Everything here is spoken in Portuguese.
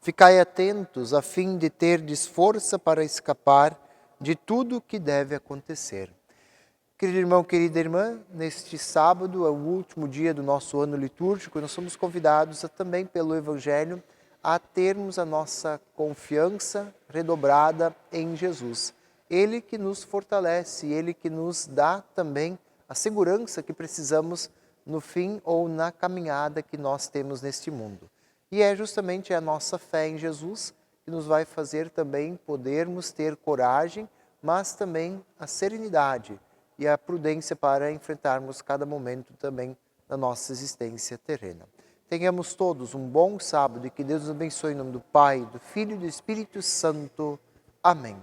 Ficai atentos a fim de terdes força para escapar de tudo o que deve acontecer. Querido irmão, querida irmã, neste sábado é o último dia do nosso ano litúrgico e nós somos convidados também pelo Evangelho a termos a nossa confiança redobrada em Jesus. Ele que nos fortalece, Ele que nos dá também a segurança que precisamos no fim ou na caminhada que nós temos neste mundo. E é justamente a nossa fé em Jesus que nos vai fazer também podermos ter coragem, mas também a serenidade e a prudência para enfrentarmos cada momento também da nossa existência terrena. Tenhamos todos um bom sábado e que Deus nos abençoe em nome do Pai, do Filho e do Espírito Santo. Amém.